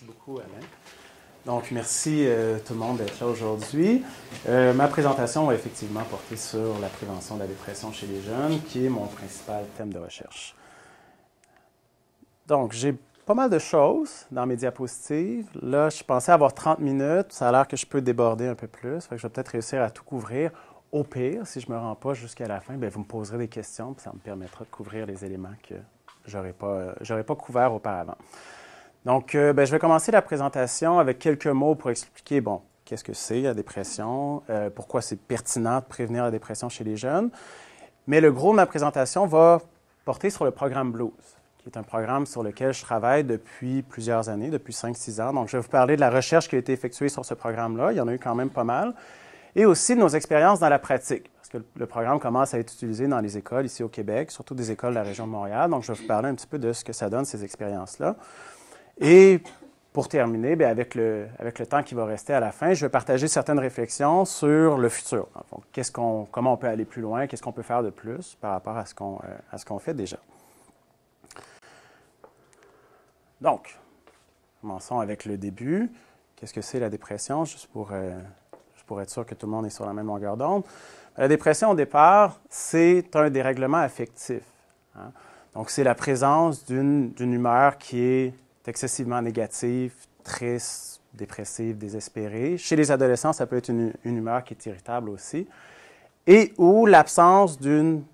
Merci beaucoup, Alain. Donc, merci tout le monde d'être là aujourd'hui. Ma présentation va effectivement porter sur la prévention de la dépression chez les jeunes, qui est mon principal thème de recherche. Donc, j'ai pas mal de choses dans mes diapositives. Là, je pensais avoir 30 minutes. Ça a l'air que je peux déborder un peu plus. Fait que je vais peut-être réussir à tout couvrir. Au pire, si je ne me rends pas jusqu'à la fin, bien, vous me poserez des questions, puis ça me permettra de couvrir les éléments que je n'aurais pas couverts auparavant. Donc, je vais commencer la présentation avec quelques mots pour expliquer, bon, qu'est-ce que c'est la dépression, pourquoi c'est pertinent de prévenir la dépression chez les jeunes. Mais le gros de ma présentation va porter sur le programme Blues, qui est un programme sur lequel je travaille depuis plusieurs années, depuis 5-6 ans. Donc, je vais vous parler de la recherche qui a été effectuée sur ce programme-là. Il y en a eu quand même pas mal. Et aussi de nos expériences dans la pratique, parce que le programme commence à être utilisé dans les écoles ici au Québec, surtout des écoles de la région de Montréal. Donc, je vais vous parler un petit peu de ce que ça donne, ces expériences-là. Et pour terminer, bien, avec le temps qui va rester à la fin, je vais partager certaines réflexions sur le futur. Donc, comment on peut aller plus loin, qu'est-ce qu'on peut faire de plus par rapport à ce qu'on fait déjà. Donc, commençons avec le début. Qu'est-ce que c'est la dépression, juste pour être sûr que tout le monde est sur la même longueur d'onde. La dépression, au départ, c'est un dérèglement affectif. Hein? Donc, c'est la présence d'une humeur qui est excessivement négative, triste, dépressive, désespérée. Chez les adolescents, ça peut être une humeur qui est irritable aussi. Et ou l'absence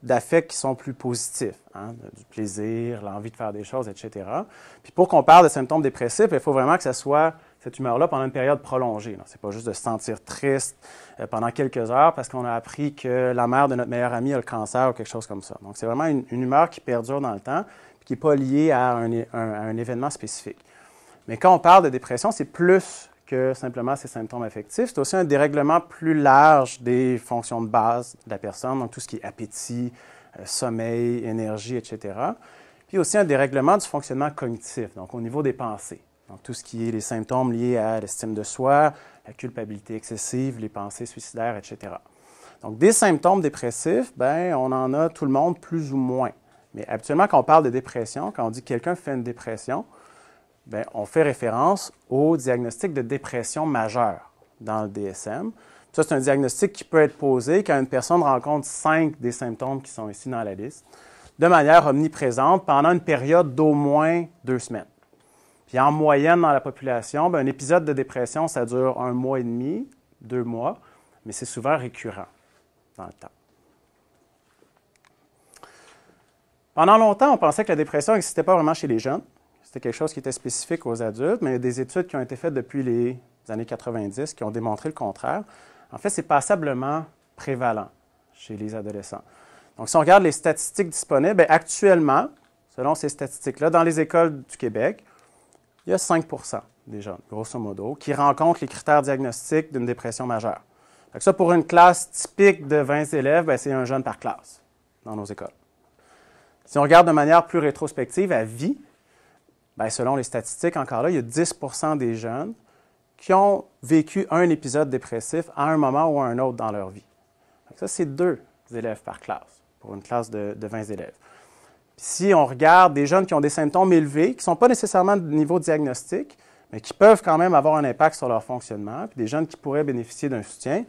d'affects qui sont plus positifs, hein? Du plaisir, l'envie de faire des choses, etc. Puis pour qu'on parle de symptômes dépressifs, il faut vraiment que ça soit cette humeur-là pendant une période prolongée. Ce n'est pas juste de se sentir triste pendant quelques heures parce qu'on a appris que la mère de notre meilleur ami a le cancer ou quelque chose comme ça. Donc, c'est vraiment une humeur qui perdure dans le temps et qui n'est pas liée à un événement spécifique. Mais quand on parle de dépression, c'est plus que simplement ces symptômes affectifs. C'est aussi un dérèglement plus large des fonctions de base de la personne, donc tout ce qui est appétit, sommeil, énergie, etc. Puis aussi un dérèglement du fonctionnement cognitif, donc au niveau des pensées. Donc, tout ce qui est les symptômes liés à l'estime de soi, la culpabilité excessive, les pensées suicidaires, etc. Donc, des symptômes dépressifs, bien, on en a tout le monde plus ou moins. Mais habituellement, quand on parle de dépression, quand on dit que quelqu'un fait une dépression, bien, on fait référence au diagnostic de dépression majeure dans le DSM. Ça, c'est un diagnostic qui peut être posé quand une personne rencontre 5 des symptômes qui sont ici dans la liste, de manière omniprésente pendant une période d'au moins 2 semaines. Puis en moyenne dans la population, bien, un épisode de dépression, ça dure 1 mois et demi, 2 mois, mais c'est souvent récurrent dans le temps. Pendant longtemps, on pensait que la dépression n'existait pas vraiment chez les jeunes. C'était quelque chose qui était spécifique aux adultes, mais il y a des études qui ont été faites depuis les années 90 qui ont démontré le contraire. En fait, c'est passablement prévalent chez les adolescents. Donc, si on regarde les statistiques disponibles, bien, actuellement, selon ces statistiques-là, dans les écoles du Québec, il y a 5 des jeunes, grosso modo, qui rencontrent les critères diagnostiques d'une dépression majeure. Donc ça, pour une classe typique de 20 élèves, bien, c'est un jeune par classe dans nos écoles. Si on regarde de manière plus rétrospective à vie, bien, selon les statistiques, encore là, il y a 10 des jeunes qui ont vécu un épisode dépressif à un moment ou à un autre dans leur vie. Donc ça, c'est 2 élèves par classe, pour une classe de 20 élèves. Puis si on regarde des jeunes qui ont des symptômes élevés, qui ne sont pas nécessairement de niveau diagnostic, mais qui peuvent quand même avoir un impact sur leur fonctionnement, puis des jeunes qui pourraient bénéficier d'un soutien,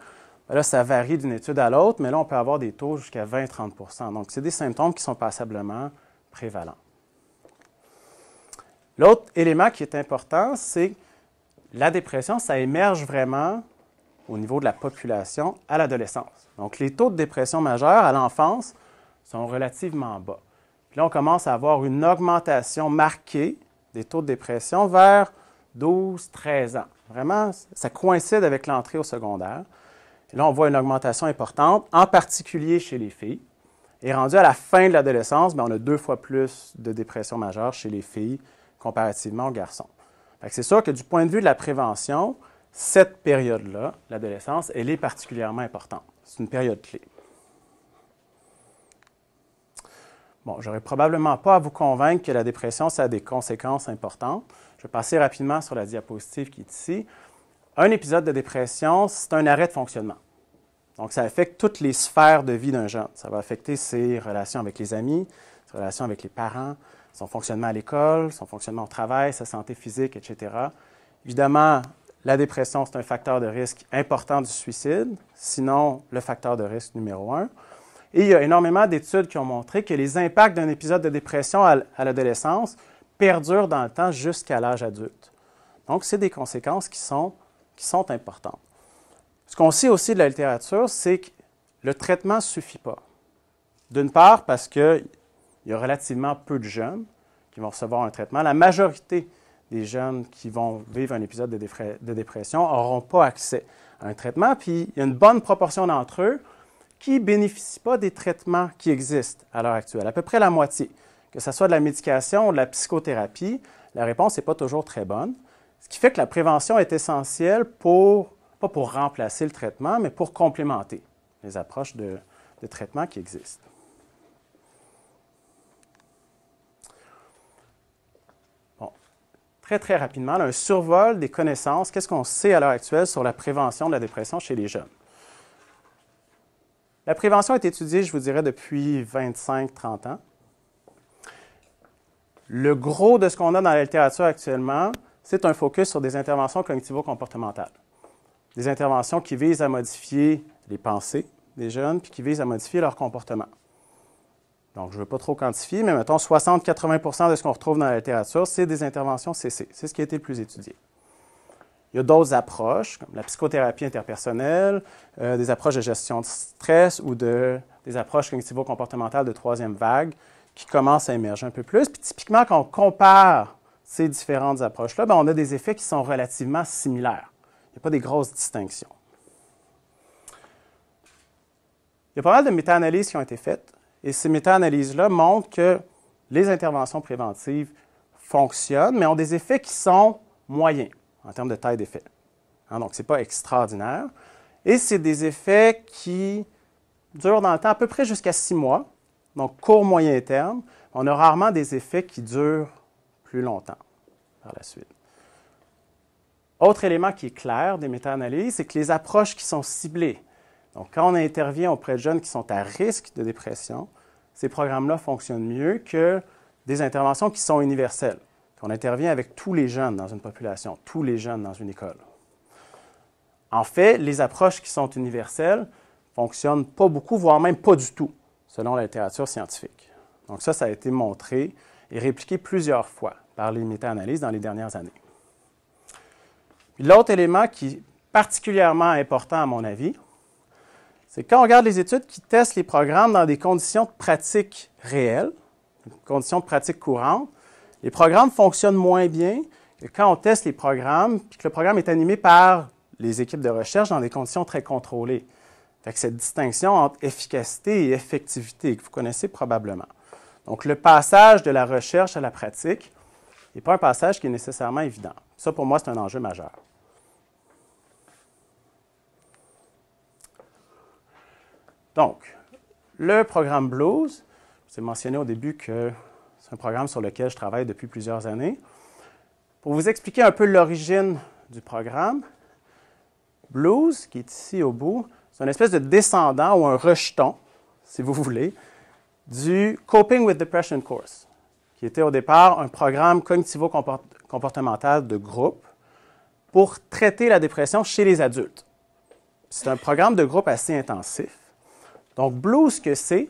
bien là, ça varie d'une étude à l'autre, mais là, on peut avoir des taux jusqu'à 20-30 %. Donc, c'est des symptômes qui sont passablement prévalents. L'autre élément qui est important, c'est que la dépression, ça émerge vraiment au niveau de la population à l'adolescence. Donc, les taux de dépression majeure à l'enfance sont relativement bas. Puis là, on commence à avoir une augmentation marquée des taux de dépression vers 12-13 ans. Vraiment, ça coïncide avec l'entrée au secondaire. Et là, on voit une augmentation importante, en particulier chez les filles. Et rendu à la fin de l'adolescence, bien, on a 2 fois plus de dépression majeure chez les filles comparativement aux garçons. C'est sûr que du point de vue de la prévention, cette période-là, l'adolescence, elle est particulièrement importante. C'est une période clé. Bon, je n'aurai probablement pas à vous convaincre que la dépression, ça a des conséquences importantes. Je vais passer rapidement sur la diapositive qui est ici. Un épisode de dépression, c'est un arrêt de fonctionnement. Donc, ça affecte toutes les sphères de vie d'un jeune. Ça va affecter ses relations avec les amis, ses relations avec les parents, son fonctionnement à l'école, son fonctionnement au travail, sa santé physique, etc. Évidemment, la dépression, c'est un facteur de risque important du suicide, sinon le facteur de risque numéro 1. Et il y a énormément d'études qui ont montré que les impacts d'un épisode de dépression à l'adolescence perdurent dans le temps jusqu'à l'âge adulte. Donc, c'est des conséquences qui sont importantes. Ce qu'on sait aussi de la littérature, c'est que le traitement ne suffit pas. D'une part, parce qu'il y a relativement peu de jeunes qui vont recevoir un traitement. La majorité des jeunes qui vont vivre un épisode de dépression n'auront pas accès à un traitement. Puis, il y a une bonne proportion d'entre eux qui ne bénéficient pas des traitements qui existent à l'heure actuelle, à peu près la moitié. Que ce soit de la médication ou de la psychothérapie, la réponse n'est pas toujours très bonne. Ce qui fait que la prévention est essentielle pas pour remplacer le traitement, mais pour complémenter les approches de traitement qui existent. Bon. Très, très rapidement, là, un survol des connaissances. Qu'est-ce qu'on sait à l'heure actuelle sur la prévention de la dépression chez les jeunes? La prévention est étudiée, je vous dirais, depuis 25-30 ans. Le gros de ce qu'on a dans la littérature actuellement, c'est un focus sur des interventions cognitivo-comportementales. Des interventions qui visent à modifier les pensées des jeunes, puis qui visent à modifier leur comportement. Donc, je ne veux pas trop quantifier, mais mettons 60-80% de ce qu'on retrouve dans la littérature, c'est des interventions CC. C'est ce qui a été le plus étudié. Il y a d'autres approches, comme la psychothérapie interpersonnelle, des approches de gestion de stress ou des approches cognitivo-comportementales de troisième vague qui commencent à émerger un peu plus. Puis typiquement, quand on compare ces différentes approches-là, on a des effets qui sont relativement similaires. Il n'y a pas des grosses distinctions. Il y a pas mal de méta-analyses qui ont été faites, et ces méta-analyses-là montrent que les interventions préventives fonctionnent, mais ont des effets qui sont moyens en termes de taille d'effet. Donc, ce n'est pas extraordinaire. Et c'est des effets qui durent dans le temps à peu près jusqu'à 6 mois, donc court, moyen terme. On a rarement des effets qui durent plus longtemps par la suite. Autre élément qui est clair des méta-analyses, c'est que les approches qui sont ciblées, donc quand on intervient auprès de jeunes qui sont à risque de dépression, ces programmes-là fonctionnent mieux que des interventions qui sont universelles. On intervient avec tous les jeunes dans une population, tous les jeunes dans une école. En fait, les approches qui sont universelles ne fonctionnent pas beaucoup, voire même pas du tout, selon la littérature scientifique. Donc ça a été montré et répliqué plusieurs fois par les méta-analyses dans les dernières années. L'autre élément qui est particulièrement important à mon avis, c'est quand on regarde les études qui testent les programmes dans des conditions de pratique réelles, des conditions de pratique courantes, les programmes fonctionnent moins bien que quand on teste les programmes et que le programme est animé par les équipes de recherche dans des conditions très contrôlées. Fait que cette distinction entre efficacité et effectivité que vous connaissez probablement. Donc, le passage de la recherche à la pratique n'est pas un passage qui est nécessairement évident. Ça, pour moi, c'est un enjeu majeur. Donc, le programme Blues, je vous ai mentionné au début que c'est un programme sur lequel je travaille depuis plusieurs années. Pour vous expliquer un peu l'origine du programme, Blues, qui est ici au bout, c'est une espèce de descendant ou un rejeton, si vous voulez, du Coping with Depression Course, qui était au départ un programme cognitivo-comportemental de groupe pour traiter la dépression chez les adultes. C'est un programme de groupe assez intensif. Donc, Blues, ce que c'est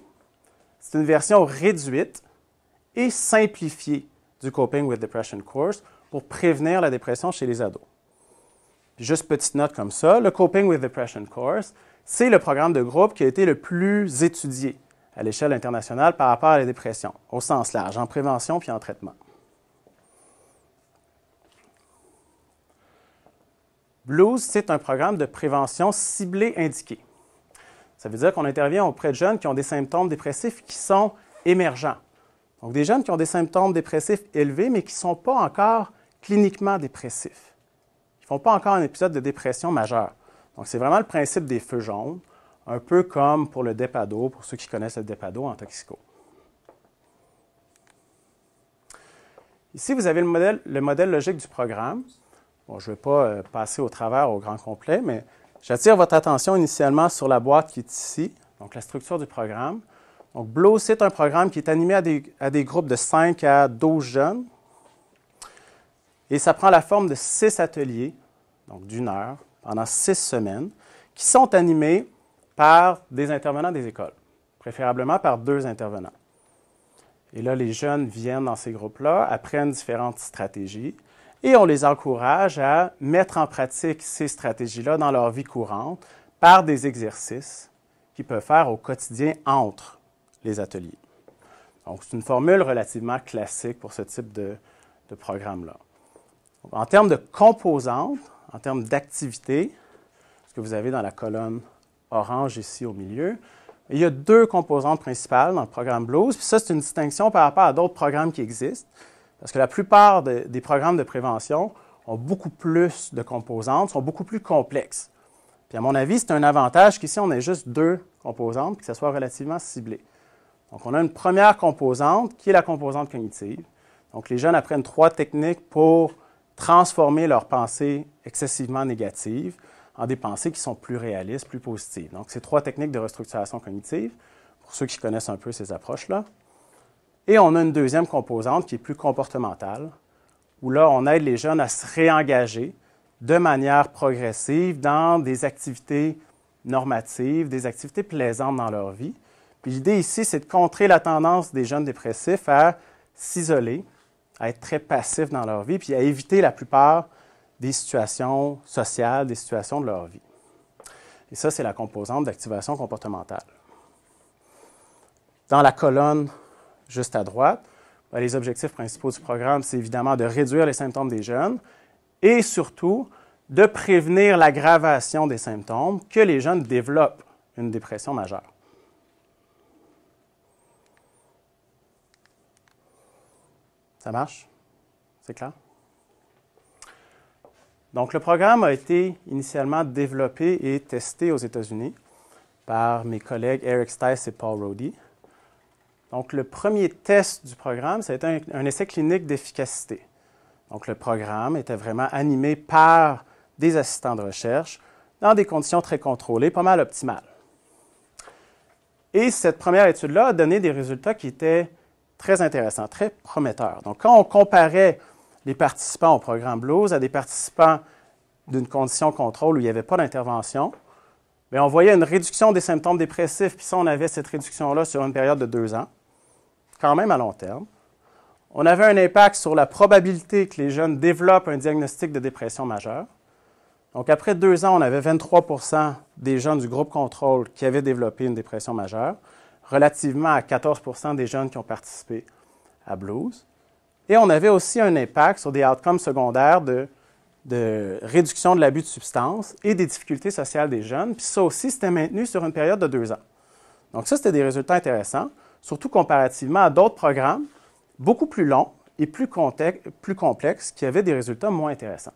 une version réduite et simplifiée du Coping with Depression Course pour prévenir la dépression chez les ados. Puis juste petite note comme ça, le Coping with Depression Course, c'est le programme de groupe qui a été le plus étudié à l'échelle internationale par rapport à la dépression, au sens large, en prévention puis en traitement. Blues, c'est un programme de prévention ciblé indiqué. Ça veut dire qu'on intervient auprès de jeunes qui ont des symptômes dépressifs qui sont émergents. Donc, des jeunes qui ont des symptômes dépressifs élevés, mais qui ne sont pas encore cliniquement dépressifs. Ils ne font pas encore un épisode de dépression majeure. Donc, c'est vraiment le principe des feux jaunes, un peu comme pour le DEPADO, pour ceux qui connaissent le DEPADO en toxico. Ici, vous avez le modèle logique du programme. Bon, je ne vais pas passer au travers au grand complet, mais j'attire votre attention initialement sur la boîte qui est ici, donc la structure du programme. Donc, Blues, c'est un programme qui est animé à des groupes de 5 à 12 jeunes. Et ça prend la forme de 6 ateliers, donc d'1 heure, pendant 6 semaines, qui sont animés par des intervenants des écoles, préférablement par 2 intervenants. Et là, les jeunes viennent dans ces groupes-là, apprennent différentes stratégies, et on les encourage à mettre en pratique ces stratégies-là dans leur vie courante par des exercices qu'ils peuvent faire au quotidien entre les ateliers. Donc, c'est une formule relativement classique pour ce type de programme-là. En termes de composantes, en termes d'activités, ce que vous avez dans la colonne orange ici au milieu, il y a 2 composantes principales dans le programme Blues. Puis ça, c'est une distinction par rapport à d'autres programmes qui existent, parce que la plupart des programmes de prévention ont beaucoup plus de composantes, sont beaucoup plus complexes. Puis à mon avis, c'est un avantage qu'ici, on ait juste 2 composantes, puis que ça soit relativement ciblé. Donc, on a une première composante qui est la composante cognitive. Donc, les jeunes apprennent 3 techniques pour transformer leurs pensées excessivement négatives en des pensées qui sont plus réalistes, plus positives. Donc, c'est 3 techniques de restructuration cognitive, pour ceux qui connaissent un peu ces approches-là. Et on a une deuxième composante qui est plus comportementale, où là, on aide les jeunes à se réengager de manière progressive dans des activités normatives, des activités plaisantes dans leur vie. Puis l'idée ici, c'est de contrer la tendance des jeunes dépressifs à s'isoler, à être très passifs dans leur vie, puis à éviter la plupart des situations sociales, des situations de leur vie. Et ça, c'est la composante d'activation comportementale. Dans la colonne juste à droite, les objectifs principaux du programme, c'est évidemment de réduire les symptômes des jeunes et surtout de prévenir l'aggravation des symptômes que les jeunes développent une dépression majeure. Ça marche? C'est clair? Donc, le programme a été initialement développé et testé aux États-Unis par mes collègues Eric Stice et Paul Rohde. Donc, le premier test du programme, ça a été un essai clinique d'efficacité. Donc, le programme était vraiment animé par des assistants de recherche dans des conditions très contrôlées, pas mal optimales. Et cette première étude-là a donné des résultats qui étaient très intéressants, très prometteurs. Donc, quand on comparait les participants au programme Blues à des participants d'une condition contrôle où il n'y avait pas d'intervention, bien, on voyait une réduction des symptômes dépressifs, puis ça, on avait cette réduction-là sur une période de 2 ans, quand même à long terme. On avait un impact sur la probabilité que les jeunes développent un diagnostic de dépression majeure. Donc, après 2 ans, on avait 23 % des jeunes du groupe contrôle qui avaient développé une dépression majeure, relativement à 14 % des jeunes qui ont participé à Blues. Et on avait aussi un impact sur des outcomes secondaires de réduction de l'abus de substances et des difficultés sociales des jeunes. Puis ça aussi, c'était maintenu sur une période de 2 ans. Donc ça, c'était des résultats intéressants, surtout comparativement à d'autres programmes beaucoup plus longs et plus complexes qui avaient des résultats moins intéressants.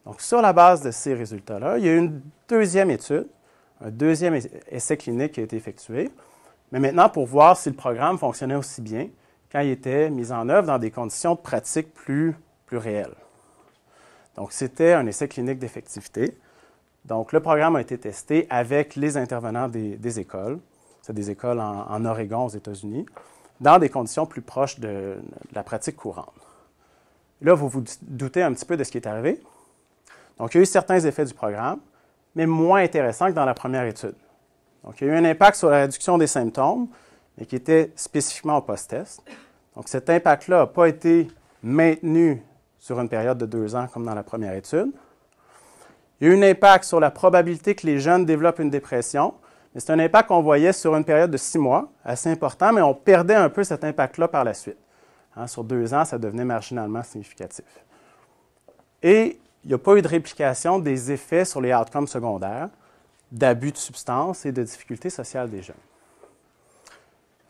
Donc, sur la base de ces résultats-là, il y a eu une deuxième étude, un deuxième essai clinique qui a été effectué, mais maintenant pour voir si le programme fonctionnait aussi bien quand il était mis en œuvre dans des conditions de pratique plus réelles. Donc, c'était un essai clinique d'effectivité. Donc, le programme a été testé avec les intervenants des écoles. C'est des écoles en Oregon, aux États-Unis, dans des conditions plus proches de la pratique courante. Là, vous vous doutez un petit peu de ce qui est arrivé. Donc, il y a eu certains effets du programme, mais moins intéressants que dans la première étude. Donc, il y a eu un impact sur la réduction des symptômes, mais qui était spécifiquement au post-test. Donc, cet impact-là n'a pas été maintenu sur une période de 2 ans comme dans la première étude. Il y a eu un impact sur la probabilité que les jeunes développent une dépression, mais c'est un impact qu'on voyait sur une période de 6 mois, assez important, mais on perdait un peu cet impact-là par la suite. Sur 2 ans, ça devenait marginalement significatif. Et il n'y a pas eu de réplication des effets sur les outcomes secondaires, d'abus de substances et de difficultés sociales des jeunes.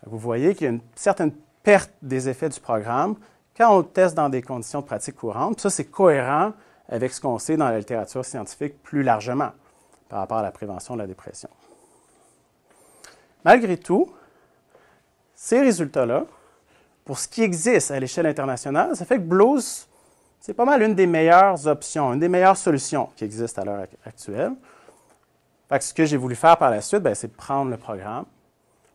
Vous voyez qu'il y a une certaine perte des effets du programme quand on le teste dans des conditions de pratique courante. Puis ça, c'est cohérent avec ce qu'on sait dans la littérature scientifique plus largement par rapport à la prévention de la dépression. Malgré tout, ces résultats-là, pour ce qui existe à l'échelle internationale, ça fait que Blues, c'est pas mal une des meilleures options, une des meilleures solutions qui existent à l'heure actuelle. Fait que ce que j'ai voulu faire par la suite, c'est prendre le programme,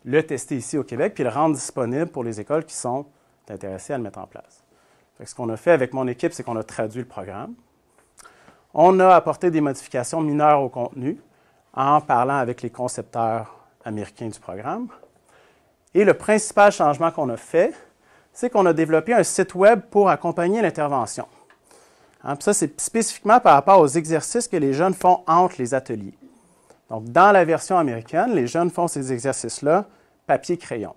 le tester ici au Québec, puis le rendre disponible pour les écoles qui sont intéressées à le mettre en place. Fait que ce qu'on a fait avec mon équipe, c'est qu'on a traduit le programme. On a apporté des modifications mineures au contenu en parlant avec les concepteurs américains du programme. Et le principal changement qu'on a fait, c'est qu'on a développé un site web pour accompagner l'intervention. Ça, c'est spécifiquement par rapport aux exercices que les jeunes font entre les ateliers. Donc, dans la version américaine, les jeunes font ces exercices-là papier-crayon.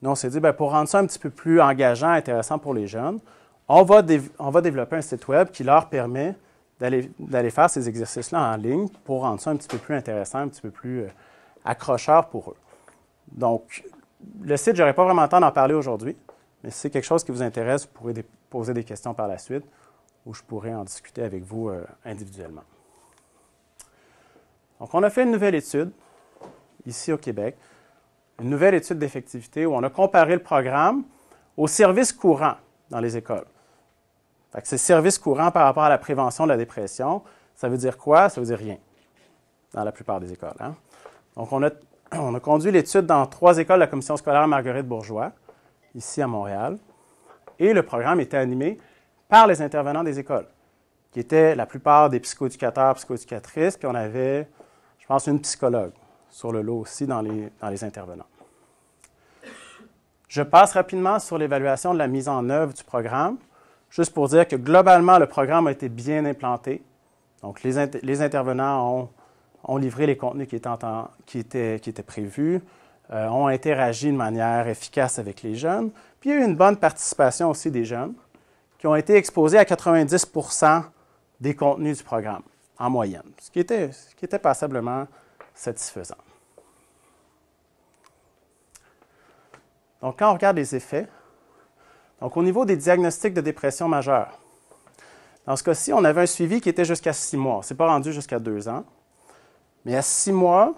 Nous, on s'est dit, pour rendre ça un petit peu plus engageant, intéressant pour les jeunes, on va développer un site web qui leur permet d'aller faire ces exercices-là en ligne pour rendre ça un petit peu plus intéressant, un petit peu plus accrocheur pour eux. Donc, le site, je n'aurai pas vraiment le temps d'en parler aujourd'hui, mais si c'est quelque chose qui vous intéresse, vous pourrez poser des questions par la suite ou je pourrai en discuter avec vous individuellement. Donc, on a fait une nouvelle étude ici au Québec, une nouvelle étude d'effectivité où on a comparé le programme aux services courants dans les écoles. Fait que ces services courants par rapport à la prévention de la dépression, ça veut dire quoi? Ça veut dire rien dans la plupart des écoles. Donc, on a conduit l'étude dans 3 écoles de la commission scolaire Marguerite-Bourgeois, ici à Montréal, et le programme était animé par les intervenants des écoles, qui étaient la plupart des psychoéducateurs, psychoéducatrices, puis on avait, je pense, une psychologue sur le lot aussi dans les intervenants. Je passe rapidement sur l'évaluation de la mise en œuvre du programme, juste pour dire que globalement, le programme a été bien implanté. Donc, les intervenants ont livré les contenus qui étaient prévus, ont interagi de manière efficace avec les jeunes, puis il y a eu une bonne participation aussi des jeunes qui ont été exposés à 90% des contenus du programme, en moyenne, ce qui était passablement satisfaisant. Donc, quand on regarde les effets, donc au niveau des diagnostics de dépression majeure, dans ce cas-ci, on avait un suivi qui était jusqu'à 6 mois. On ne s'est pas rendu jusqu'à 2 ans. Mais à 6 mois,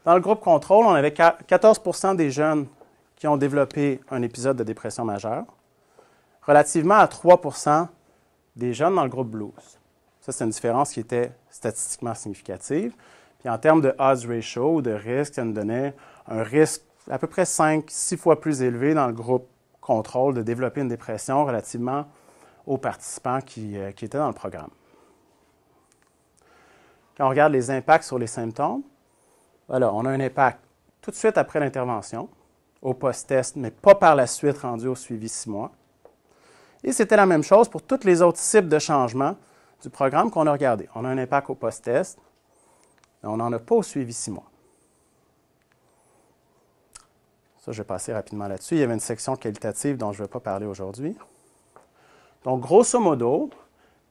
dans le groupe contrôle, on avait 14% des jeunes qui ont développé un épisode de dépression majeure, relativement à 3% des jeunes dans le groupe blues. Ça, c'est une différence qui était statistiquement significative. Puis en termes de odds ratio ou de risque, ça nous donnait un risque à peu près 5-6 fois plus élevé dans le groupe contrôle de développer une dépression relativement aux participants qui étaient dans le programme. Quand on regarde les impacts sur les symptômes, voilà, on a un impact tout de suite après l'intervention, au post-test, mais pas par la suite rendu au suivi 6 mois. Et c'était la même chose pour tous les autres types de changements du programme qu'on a regardé. On a un impact au post-test, mais on n'en a pas au suivi 6 mois. Ça, je vais passer rapidement là-dessus. Il y avait une section qualitative dont je ne vais pas parler aujourd'hui. Donc, grosso modo,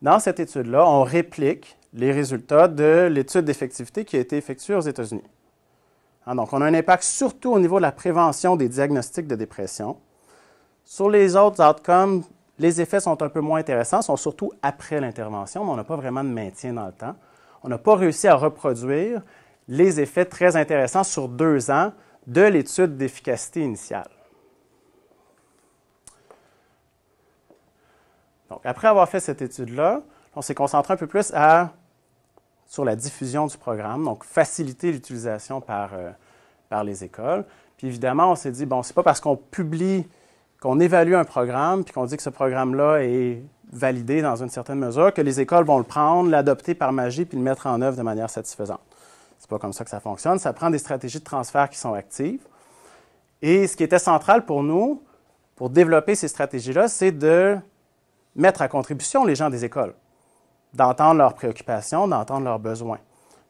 dans cette étude-là, on réplique les résultats de l'étude d'effectivité qui a été effectuée aux États-Unis. Donc, on a un impact surtout au niveau de la prévention des diagnostics de dépression. Sur les autres outcomes, les effets sont un peu moins intéressants, sont surtout après l'intervention, mais on n'a pas vraiment de maintien dans le temps. On n'a pas réussi à reproduire les effets très intéressants sur 2 ans de l'étude d'efficacité initiale. Donc, après avoir fait cette étude-là, on s'est concentré un peu plus sur la diffusion du programme, donc faciliter l'utilisation par les écoles. Puis évidemment, on s'est dit, bon, c'est pas parce qu'on publie, qu'on évalue un programme, puis qu'on dit que ce programme-là est validé dans une certaine mesure, que les écoles vont le prendre, l'adopter par magie, puis le mettre en œuvre de manière satisfaisante. C'est pas comme ça que ça fonctionne. Ça prend des stratégies de transfert qui sont actives. Et ce qui était central pour nous, pour développer ces stratégies-là, c'est de mettre à contribution les gens des écoles, d'entendre leurs préoccupations, d'entendre leurs besoins.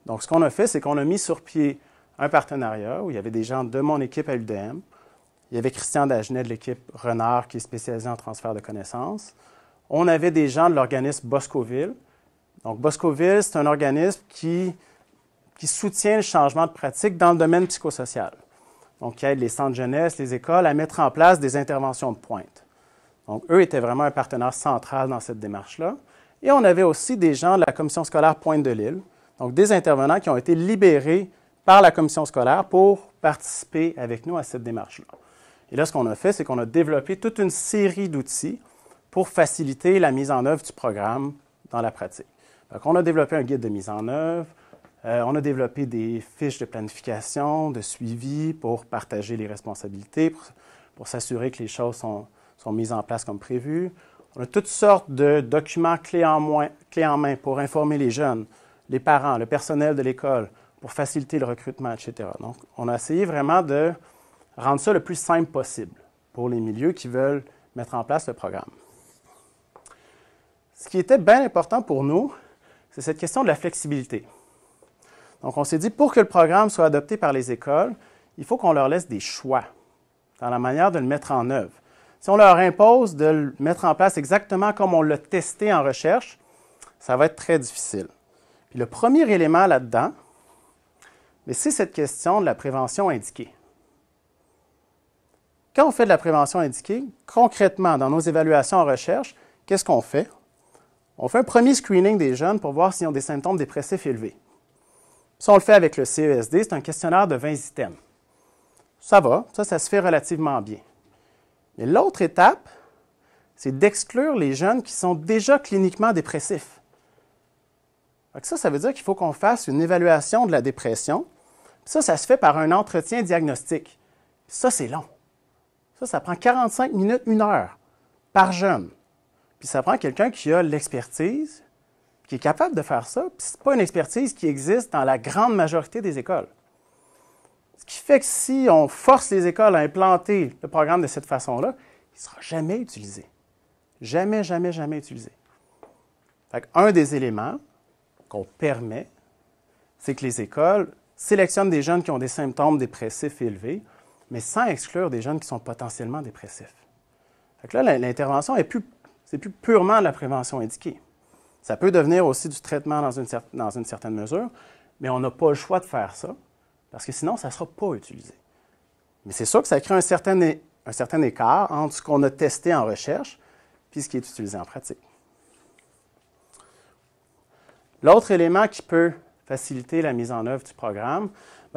Donc, ce qu'on a fait, c'est qu'on a mis sur pied un partenariat où il y avait des gens de mon équipe à l'UDM. Il y avait Christian Dagenet de l'équipe Renard qui est spécialisé en transfert de connaissances. On avait des gens de l'organisme Boscoville. Donc, Boscoville, c'est un organisme qui soutient le changement de pratique dans le domaine psychosocial. Donc, qui aide les centres jeunesse, les écoles à mettre en place des interventions de pointe. Donc, eux étaient vraiment un partenaire central dans cette démarche-là. Et on avait aussi des gens de la commission scolaire Pointe-de-l'Île, donc des intervenants qui ont été libérés par la commission scolaire pour participer avec nous à cette démarche-là. Et là, ce qu'on a fait, c'est qu'on a développé toute une série d'outils pour faciliter la mise en œuvre du programme dans la pratique. Donc, on a développé un guide de mise en œuvre, On a développé des fiches de planification, de suivi pour partager les responsabilités, pour s'assurer que les choses sont mises en place comme prévu. On a toutes sortes de documents clés en main pour informer les jeunes, les parents, le personnel de l'école, pour faciliter le recrutement, etc. Donc, on a essayé vraiment de rendre ça le plus simple possible pour les milieux qui veulent mettre en place le programme. Ce qui était bien important pour nous, c'est cette question de la flexibilité. Donc, on s'est dit, pour que le programme soit adopté par les écoles, il faut qu'on leur laisse des choix dans la manière de le mettre en œuvre. Si on leur impose de le mettre en place exactement comme on l'a testé en recherche, ça va être très difficile. Puis le premier élément là-dedans, c'est cette question de la prévention indiquée. Quand on fait de la prévention indiquée, concrètement, dans nos évaluations en recherche, qu'est-ce qu'on fait? On fait un premier screening des jeunes pour voir s'ils ont des symptômes dépressifs élevés. Ça, on le fait avec le CESD, c'est un questionnaire de 20 items. Ça va, ça se fait relativement bien. Mais l'autre étape, c'est d'exclure les jeunes qui sont déjà cliniquement dépressifs. Donc ça veut dire qu'il faut qu'on fasse une évaluation de la dépression. Ça se fait par un entretien diagnostique. Ça, c'est long. Ça prend 45 minutes, 1 heure par jeune. Puis ça prend quelqu'un qui a l'expertise, qui est capable de faire ça. Puis ce n'est pas une expertise qui existe dans la grande majorité des écoles. Ce qui fait que si on force les écoles à implanter le programme de cette façon-là, il ne sera jamais utilisé. Jamais, jamais, jamais utilisé. Un des éléments qu'on permet, c'est que les écoles sélectionnent des jeunes qui ont des symptômes dépressifs élevés, mais sans exclure des jeunes qui sont potentiellement dépressifs. Là, l'intervention c'est plus purement de la prévention indiquée. Ça peut devenir aussi du traitement dans une certaine mesure, mais on n'a pas le choix de faire ça, parce que sinon, ça ne sera pas utilisé. Mais c'est sûr que ça crée un certain écart entre ce qu'on a testé en recherche et ce qui est utilisé en pratique. L'autre élément qui peut faciliter la mise en œuvre du programme,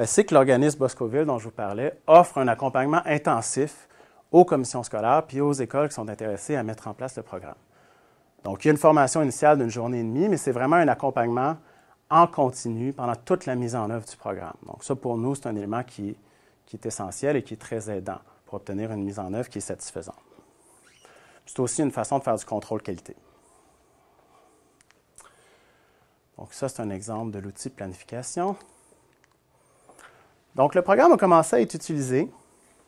c'est que l'organisme Boscoville, dont je vous parlais, offre un accompagnement intensif aux commissions scolaires puis aux écoles qui sont intéressées à mettre en place le programme. Donc, il y a une formation initiale d'une journée et demie, mais c'est vraiment un accompagnement en continu pendant toute la mise en œuvre du programme. Donc, ça, pour nous, c'est un élément qui est essentiel et qui est très aidant pour obtenir une mise en œuvre qui est satisfaisante. C'est aussi une façon de faire du contrôle qualité. Donc, ça, c'est un exemple de l'outil de planification. Donc, le programme a commencé à être utilisé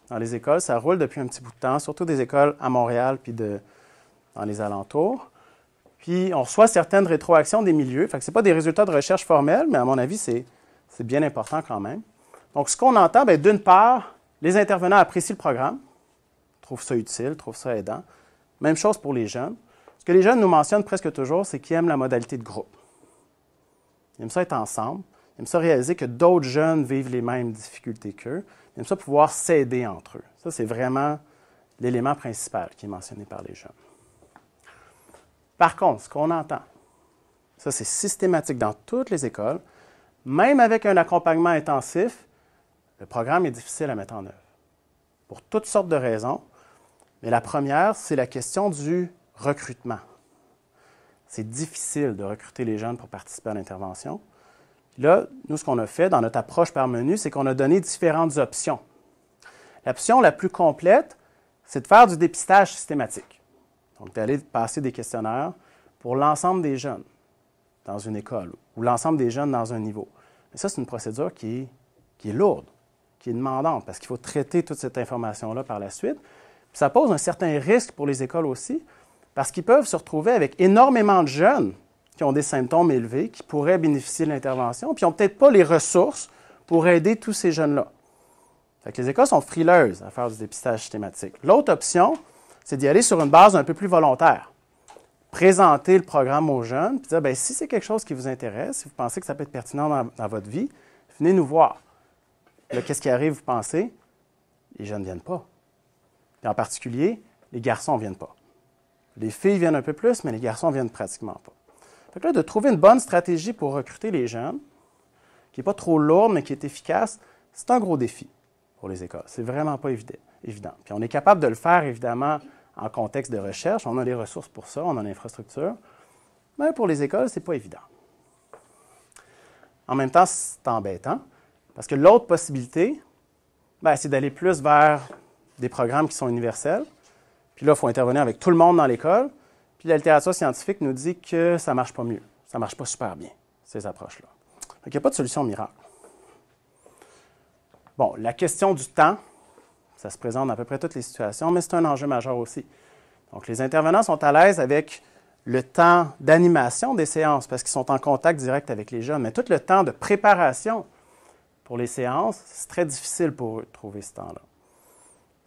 dans les écoles. Ça roule depuis un petit bout de temps, surtout des écoles à Montréal puis dans les alentours. Puis, on reçoit certaines rétroactions des milieux. Ce n'est pas des résultats de recherche formels, mais à mon avis, c'est bien important quand même. Donc, ce qu'on entend, d'une part, les intervenants apprécient le programme, trouvent ça utile, trouvent ça aidant. Même chose pour les jeunes. Ce que les jeunes nous mentionnent presque toujours, c'est qu'ils aiment la modalité de groupe. Ils aiment ça être ensemble. Ils aiment ça réaliser que d'autres jeunes vivent les mêmes difficultés qu'eux. Ils aiment ça pouvoir s'aider entre eux. Ça, c'est vraiment l'élément principal qui est mentionné par les jeunes. Par contre, ce qu'on entend, ça c'est systématique dans toutes les écoles, même avec un accompagnement intensif, le programme est difficile à mettre en œuvre. Pour toutes sortes de raisons. Mais la première, c'est la question du recrutement. C'est difficile de recruter les jeunes pour participer à l'intervention. Là, nous, ce qu'on a fait dans notre approche par menu, c'est qu'on a donné différentes options. L'option la plus complète, c'est de faire du dépistage systématique. Donc, d'aller passer des questionnaires pour l'ensemble des jeunes dans une école ou l'ensemble des jeunes dans un niveau. Mais ça, c'est une procédure qui est lourde, qui est demandante, parce qu'il faut traiter toute cette information-là par la suite. Puis ça pose un certain risque pour les écoles aussi, parce qu'ils peuvent se retrouver avec énormément de jeunes qui ont des symptômes élevés, qui pourraient bénéficier de l'intervention, puis ils n'ont peut-être pas les ressources pour aider tous ces jeunes-là. Fait que les écoles sont frileuses à faire du dépistage systématique. L'autre option, c'est d'y aller sur une base un peu plus volontaire. Présenter le programme aux jeunes, puis dire, si c'est quelque chose qui vous intéresse, si vous pensez que ça peut être pertinent dans votre vie, venez nous voir. Là, qu'est-ce qui arrive, vous pensez? Les jeunes ne viennent pas. Et en particulier, les garçons ne viennent pas. Les filles viennent un peu plus, mais les garçons ne viennent pratiquement pas. Fait que là, de trouver une bonne stratégie pour recruter les jeunes, qui n'est pas trop lourde, mais qui est efficace, c'est un gros défi pour les écoles. C'est vraiment pas évident. Puis on est capable de le faire, évidemment, en contexte de recherche. On a les ressources pour ça, on a l'infrastructure. Mais pour les écoles, ce n'est pas évident. en même temps, c'est embêtant, parce que l'autre possibilité, c'est d'aller plus vers des programmes qui sont universels. Puis là, il faut intervenir avec tout le monde dans l'école. Puis la littérature scientifique nous dit que ça ne marche pas mieux. Ça ne marche pas super bien, ces approches-là. Donc, il n'y a pas de solution miracle. Bon, la question du temps, ça se présente dans à peu près toutes les situations, mais c'est un enjeu majeur aussi. Donc, les intervenants sont à l'aise avec le temps d'animation des séances parce qu'ils sont en contact direct avec les jeunes, mais tout le temps de préparation pour les séances, c'est très difficile pour eux de trouver ce temps-là.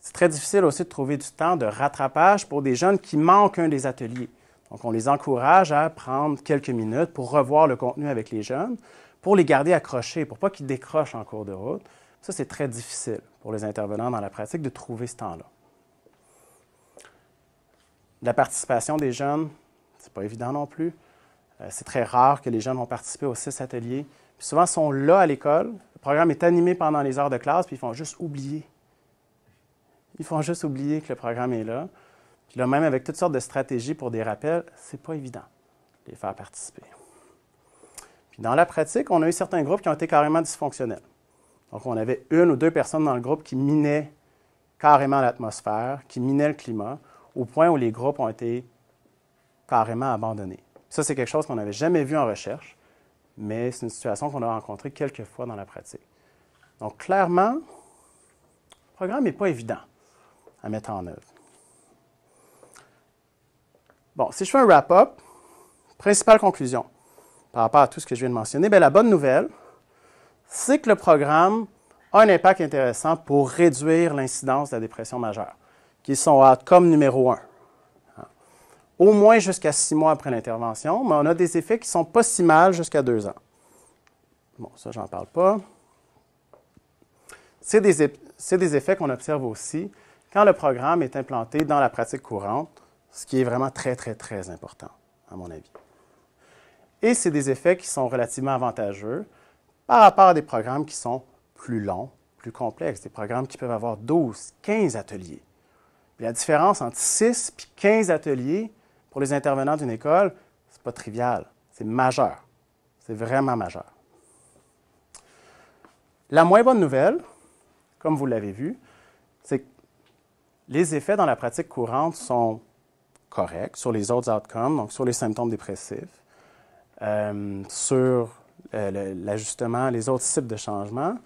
C'est très difficile aussi de trouver du temps de rattrapage pour des jeunes qui manquent un des ateliers. Donc, on les encourage à prendre quelques minutes pour revoir le contenu avec les jeunes, pour les garder accrochés, pour pas qu'ils décrochent en cours de route. Ça, c'est très difficile pour les intervenants dans la pratique de trouver ce temps-là. La participation des jeunes, c'est pas évident non plus. C'est très rare que les jeunes vont participer aux 6 ateliers. Puis souvent, ils sont là à l'école. Le programme est animé pendant les heures de classe, puis ils font juste oublier. Ils font juste oublier que le programme est là. Puis là, même avec toutes sortes de stratégies pour des rappels, c'est pas évident de les faire participer. Puis dans la pratique, on a eu certains groupes qui ont été carrément dysfonctionnels. Donc, on avait 1 ou 2 personnes dans le groupe qui minaient carrément l'atmosphère, qui minaient le climat, au point où les groupes ont été carrément abandonnés. Ça, c'est quelque chose qu'on n'avait jamais vu en recherche, mais c'est une situation qu'on a rencontrée quelques fois dans la pratique. Donc, clairement, le programme n'est pas évident à mettre en œuvre. Bon, si je fais un wrap-up, principale conclusion par rapport à tout ce que je viens de mentionner, bien, la bonne nouvelle, c'est que le programme a un impact intéressant pour réduire l'incidence de la dépression majeure, qui est son outcome numéro 1. Au moins jusqu'à 6 mois après l'intervention, mais on a des effets qui ne sont pas si mal jusqu'à 2 ans. Bon, ça, j'en parle pas. C'est des effets qu'on observe aussi quand le programme est implanté dans la pratique courante, ce qui est vraiment très, très, très important, à mon avis. Et c'est des effets qui sont relativement avantageux par rapport à des programmes qui sont plus longs, plus complexes, des programmes qui peuvent avoir 12, 15 ateliers. Et la différence entre 6 et 15 ateliers pour les intervenants d'une école, ce n'est pas trivial, c'est majeur. C'est vraiment majeur. La moins bonne nouvelle, comme vous l'avez vu, c'est que les effets dans la pratique courante sont corrects sur les autres outcomes, donc sur les symptômes dépressifs, sur l'ajustement, les autres types de changements.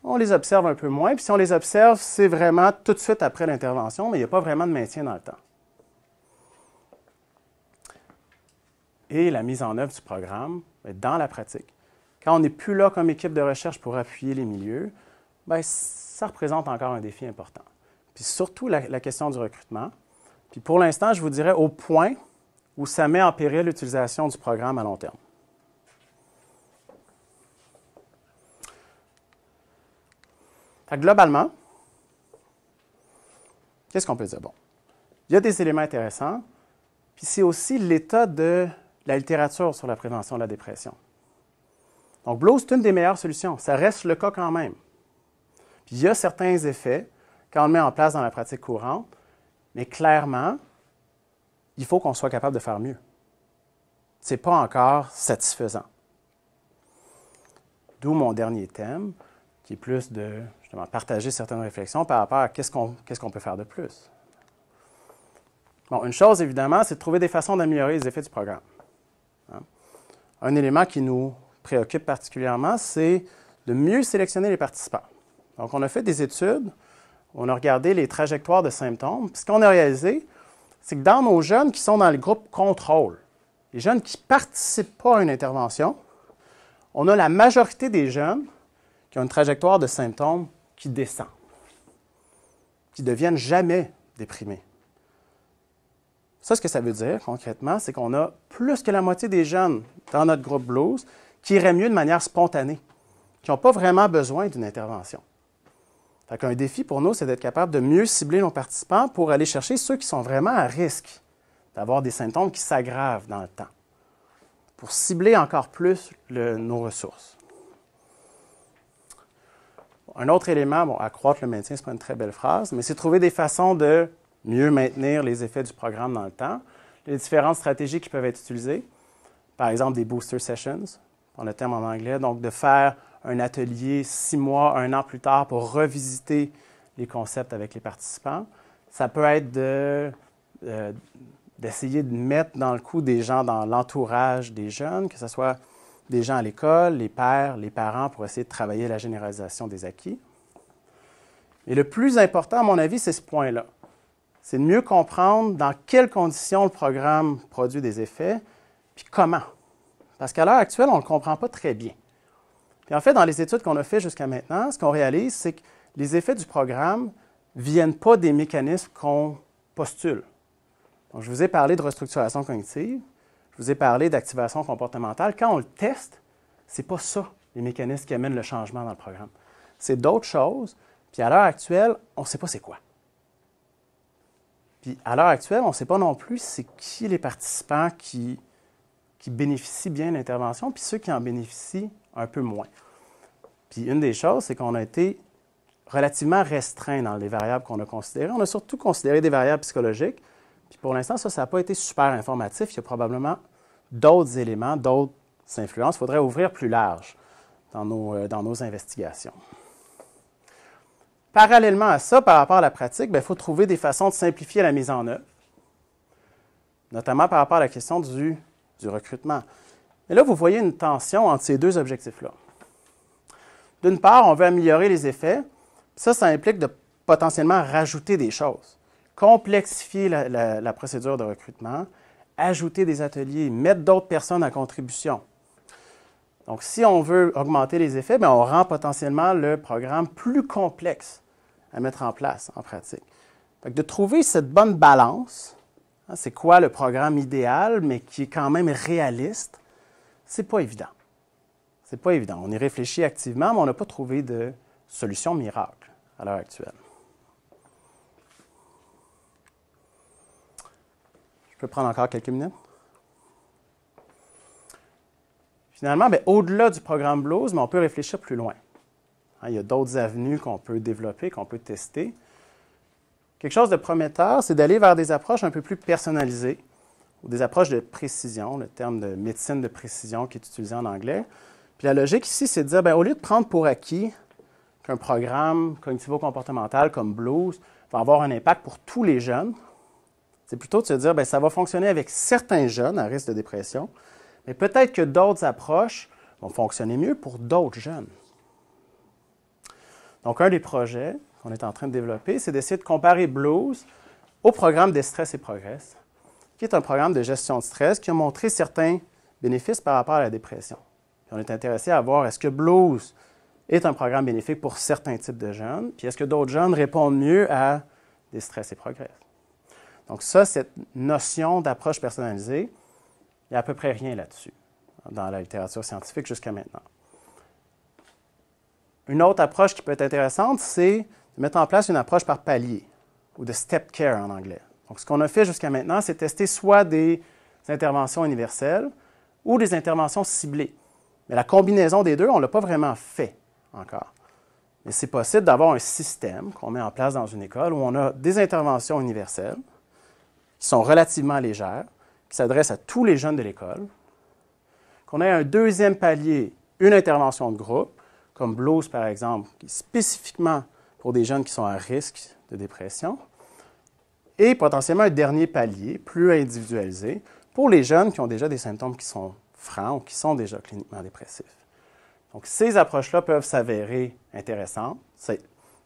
On les observe un peu moins, puis si on les observe, c'est vraiment tout de suite après l'intervention, mais il n'y a pas vraiment de maintien dans le temps. Et la mise en œuvre du programme, dans la pratique, quand on n'est plus là comme équipe de recherche pour appuyer les milieux, bien, ça représente encore un défi important. Puis surtout la question du recrutement. Puis pour l'instant, je vous dirais au point où ça met en péril l'utilisation du programme à long terme. Globalement, qu'est-ce qu'on peut dire? Bon, il y a des éléments intéressants, puis c'est aussi l'état de la littérature sur la prévention de la dépression. Donc, Blow, c'est une des meilleures solutions. Ça reste le cas quand même. Puis il y a certains effets quand on le met en place dans la pratique courante, mais clairement, il faut qu'on soit capable de faire mieux. Ce n'est pas encore satisfaisant. D'où mon dernier thème, qui est plus de justement partager certaines réflexions par rapport à qu'est-ce qu'on peut faire de plus. Bon, une chose, évidemment, c'est de trouver des façons d'améliorer les effets du programme. Un élément qui nous préoccupe particulièrement, c'est de mieux sélectionner les participants. Donc, on a fait des études, on a regardé les trajectoires de symptômes, puis ce qu'on a réalisé, c'est que dans nos jeunes qui sont dans le groupe contrôle, les jeunes qui ne participent pas à une intervention, on a la majorité des jeunes qui ont une trajectoire de symptômes qui descend, qui ne deviennent jamais déprimés. Ça, ce que ça veut dire concrètement, c'est qu'on a plus que la moitié des jeunes dans notre groupe Blues qui iraient mieux de manière spontanée, qui n'ont pas vraiment besoin d'une intervention. Fait qu'un défi pour nous, c'est d'être capable de mieux cibler nos participants pour aller chercher ceux qui sont vraiment à risque d'avoir des symptômes qui s'aggravent dans le temps, pour cibler encore plus nos ressources. Un autre élément, bon, accroître le maintien, ce n'est pas une très belle phrase, mais c'est trouver des façons de mieux maintenir les effets du programme dans le temps, les différentes stratégies qui peuvent être utilisées, par exemple des booster sessions dans le terme en anglais, donc de faire un atelier 6 mois, 1 an plus tard pour revisiter les concepts avec les participants. Ça peut être d'essayer de mettre dans le coup des gens dans l'entourage des jeunes, que ce soit des gens à l'école, les pères, les parents, pour essayer de travailler la généralisation des acquis. Et le plus important, à mon avis, c'est ce point-là. C'est de mieux comprendre dans quelles conditions le programme produit des effets, puis comment. Parce qu'à l'heure actuelle, on ne le comprend pas très bien. Puis en fait, dans les études qu'on a faites jusqu'à maintenant, ce qu'on réalise, c'est que les effets du programme ne viennent pas des mécanismes qu'on postule. Donc, je vous ai parlé de restructuration cognitive, je vous ai parlé d'activation comportementale. Quand on le teste, ce n'est pas ça, les mécanismes qui amènent le changement dans le programme. C'est d'autres choses, puis à l'heure actuelle, on ne sait pas c'est quoi. Puis à l'heure actuelle, on ne sait pas non plus c'est qui les participants qui bénéficient bien de l'intervention, puis ceux qui en bénéficient un peu moins. Puis une des choses, c'est qu'on a été relativement restreint dans les variables qu'on a considérées. On a surtout considéré des variables psychologiques. Puis pour l'instant, ça n'a pas été super informatif. Il y a probablement d'autres éléments, d'autres influences. Il faudrait ouvrir plus large dans nos investigations. Parallèlement à ça, par rapport à la pratique, il faut trouver des façons de simplifier la mise en œuvre, notamment par rapport à la question du recrutement. Et là, vous voyez une tension entre ces deux objectifs-là. D'une part, on veut améliorer les effets. Ça implique de potentiellement rajouter des choses, complexifier la procédure de recrutement, ajouter des ateliers, mettre d'autres personnes en contribution. Donc, si on veut augmenter les effets, bien, on rend potentiellement le programme plus complexe à mettre en place en pratique. Donc, de trouver cette bonne balance, hein, c'est quoi le programme idéal, mais qui est quand même réaliste, c'est pas évident. C'est pas évident. On y réfléchit activement, mais on n'a pas trouvé de solution miracle à l'heure actuelle. Je peux prendre encore quelques minutes? Finalement, au-delà du programme Blues, on peut réfléchir plus loin. Hein, il y a d'autres avenues qu'on peut développer, qu'on peut tester. Quelque chose de prometteur, c'est d'aller vers des approches un peu plus personnalisées ou des approches de précision, le terme de médecine de précision qui est utilisé en anglais. Puis la logique ici, c'est de dire, au lieu de prendre pour acquis qu'un programme cognitivo-comportemental comme Blues va avoir un impact pour tous les jeunes, c'est plutôt de se dire, ça va fonctionner avec certains jeunes à risque de dépression, mais peut-être que d'autres approches vont fonctionner mieux pour d'autres jeunes. Donc, un des projets qu'on est en train de développer, c'est d'essayer de comparer Blues au programme Destress et Progress, qui est un programme de gestion de stress qui a montré certains bénéfices par rapport à la dépression. Puis on est intéressé à voir est-ce que Blues est un programme bénéfique pour certains types de jeunes, puis est-ce que d'autres jeunes répondent mieux à Destress et Progress. Donc ça, cette notion d'approche personnalisée, il n'y a à peu près rien là-dessus dans la littérature scientifique jusqu'à maintenant. Une autre approche qui peut être intéressante, c'est de mettre en place une approche par palier, ou de step care en anglais. Donc, ce qu'on a fait jusqu'à maintenant, c'est tester soit des interventions universelles ou des interventions ciblées. Mais la combinaison des deux, on ne l'a pas vraiment fait encore. Mais c'est possible d'avoir un système qu'on met en place dans une école où on a des interventions universelles qui sont relativement légères, qui s'adresse à tous les jeunes de l'école, qu'on ait un deuxième palier, une intervention de groupe, comme Blues par exemple, qui est spécifiquement pour des jeunes qui sont à risque de dépression, et potentiellement un dernier palier, plus individualisé, pour les jeunes qui ont déjà des symptômes qui sont francs ou qui sont déjà cliniquement dépressifs. Donc, ces approches-là peuvent s'avérer intéressantes. Ça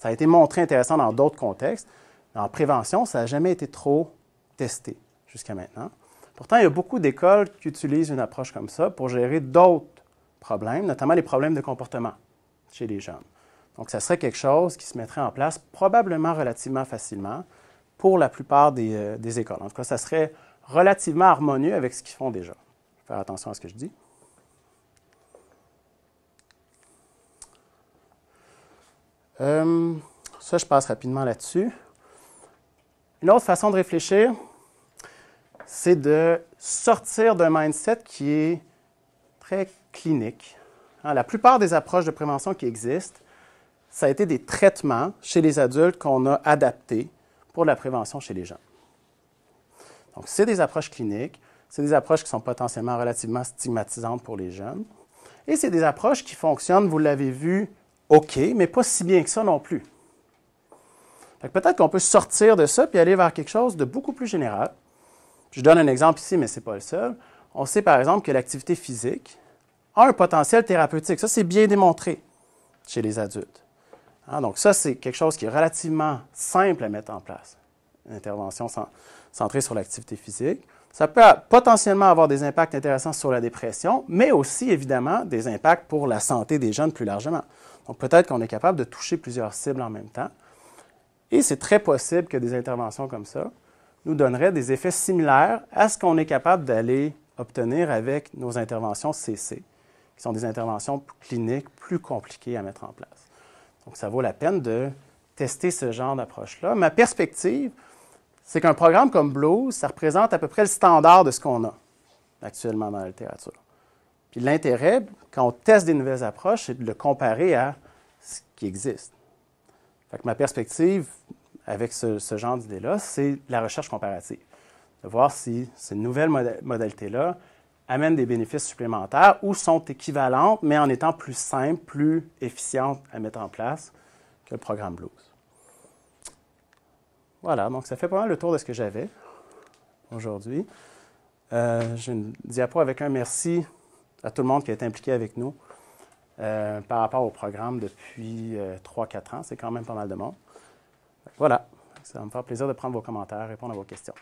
a été montré intéressant dans d'autres contextes. En prévention, ça n'a jamais été trop testé jusqu'à maintenant. Pourtant, il y a beaucoup d'écoles qui utilisent une approche comme ça pour gérer d'autres problèmes, notamment les problèmes de comportement chez les jeunes. Donc, ça serait quelque chose qui se mettrait en place probablement relativement facilement pour la plupart des écoles. En tout cas, ça serait relativement harmonieux avec ce qu'ils font déjà. Je vais faire attention à ce que je dis. Ça, je passe rapidement là-dessus. Une autre façon de réfléchir, c'est de sortir d'un mindset qui est très clinique. La plupart des approches de prévention qui existent, ça a été des traitements chez les adultes qu'on a adaptés pour la prévention chez les jeunes. Donc, c'est des approches cliniques, c'est des approches qui sont potentiellement relativement stigmatisantes pour les jeunes. Et c'est des approches qui fonctionnent, vous l'avez vu, OK, mais pas si bien que ça non plus. Peut-être qu'on peut sortir de ça et aller vers quelque chose de beaucoup plus général. Je donne un exemple ici, mais ce n'est pas le seul. On sait par exemple que l'activité physique a un potentiel thérapeutique. Ça, c'est bien démontré chez les adultes. Donc ça, c'est quelque chose qui est relativement simple à mettre en place. Une intervention centrée sur l'activité physique. Ça peut potentiellement avoir des impacts intéressants sur la dépression, mais aussi, évidemment, des impacts pour la santé des jeunes plus largement. Donc peut-être qu'on est capable de toucher plusieurs cibles en même temps. Et c'est très possible que des interventions comme ça nous donneraient des effets similaires à ce qu'on est capable d'aller obtenir avec nos interventions CC, qui sont des interventions cliniques plus compliquées à mettre en place. Donc, ça vaut la peine de tester ce genre d'approche-là. Ma perspective, c'est qu'un programme comme Blues, ça représente à peu près le standard de ce qu'on a actuellement dans la littérature. Puis l'intérêt, quand on teste des nouvelles approches, c'est de le comparer à ce qui existe. Fait que ma perspective avec ce genre d'idée-là, c'est la recherche comparative. De voir si ces nouvelles modalités-là amènent des bénéfices supplémentaires ou sont équivalentes, mais en étant plus simples, plus efficientes à mettre en place que le programme Blues. Voilà, donc ça fait pas mal le tour de ce que j'avais aujourd'hui. J'ai une diapo avec un merci à tout le monde qui a été impliqué avec nous par rapport au programme depuis 3-4 ans. C'est quand même pas mal de monde. Voilà, ça va me faire plaisir de prendre vos commentaires, répondre à vos questions.